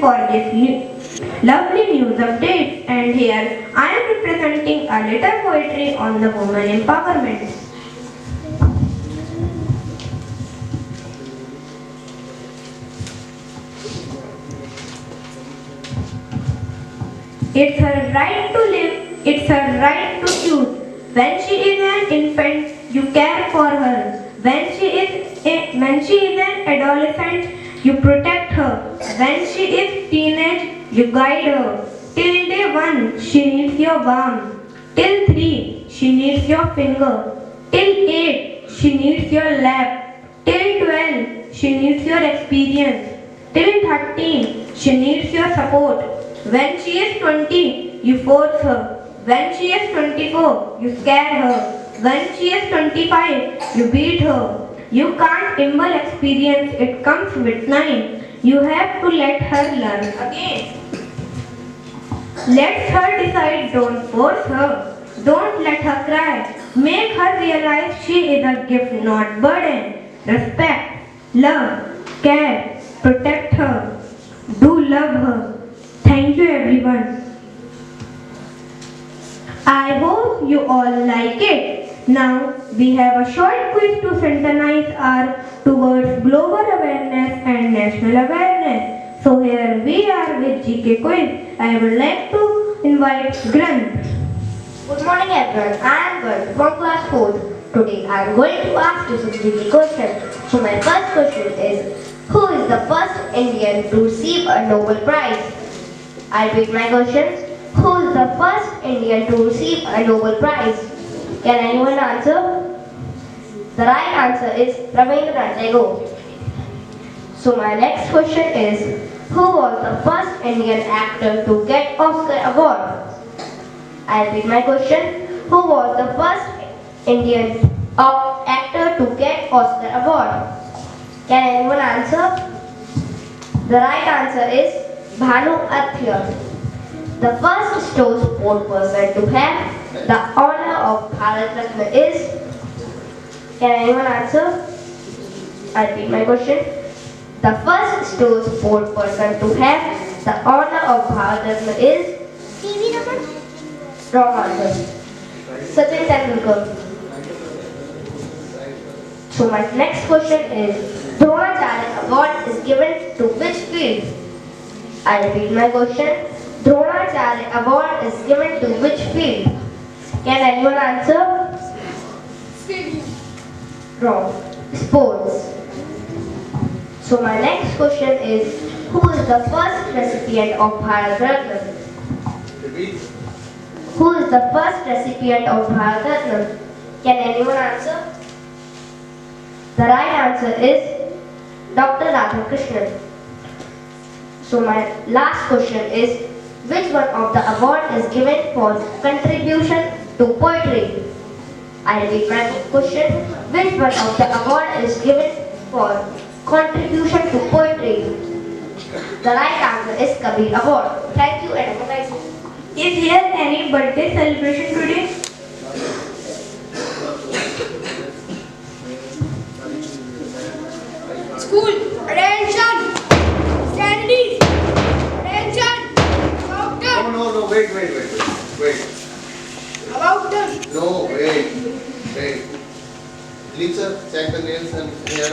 for this lovely news update. And here I am representing a little poetry on the women empowerment. It's her right to live, it's her right to choose. When she is an infant, you care for her. When she is an adolescent, you protect her. When she is teenage, you guide her. Till day 1, she needs your warmth. Till 3, she needs your finger. Till 8, she needs your lap. Till 12, she needs your experience. Till 13, she needs your support. When she is 20, you force her. When she is 24, you scare her. When she is 25, you beat her. You can't imbue experience, it comes with 9. You have to let her learn again. Let her decide, don't force her. Don't let her cry. Make her realize she is a gift, not burden. Respect, love, care, protect her. Do love her. Thank you everyone. I hope you all like it. Now we have a short quiz to synchronize our towards global awareness and national awareness. So here we are with GK quiz. I would like to invite Grant. Good morning everyone, I am Gert from class 4th. Today I am going to ask you some tricky questions. So my first question is, who is the first Indian to receive a Nobel Prize? I repeat my questions. Who is the first Indian to receive a Nobel Prize? Can anyone answer? The right answer is Rabindranath Tagore. So my next question is, who was the first Indian actor to get Oscar award? I repeat my question. Who was the first Indian actor to get Oscar award? Can anyone answer? The right answer is Bhanu Athia. The first sport person to have the honor of Bharat Ratna is. Can anyone answer? I repeat my question. The first sport person to have the honor of Bharat Ratna is. TV Raman. Wrong answer. Sachin Tendulkar. So my next question is, Dronacharya Award is given to which field? I repeat my question. Dronacharya Award is given to which field? Can anyone answer? Stadium. Wrong. Sports. So my next question is, who is the first recipient of Bharat Ratna? Repeat. Who is the first recipient of Bharat Ratna? Can anyone answer? The right answer is Dr. Radhakrishnan. So my last question is, which one of the award is given for contribution to poetry? I repeat my question. Which one of the award is given for contribution to poetry? The right answer is Kabir Award. Thank you and have a nice day. Is here any birthday celebration today? School, attention! Standing! Attention! About done! No, wait. About done! No, wait. Please sir, check the nails and hair.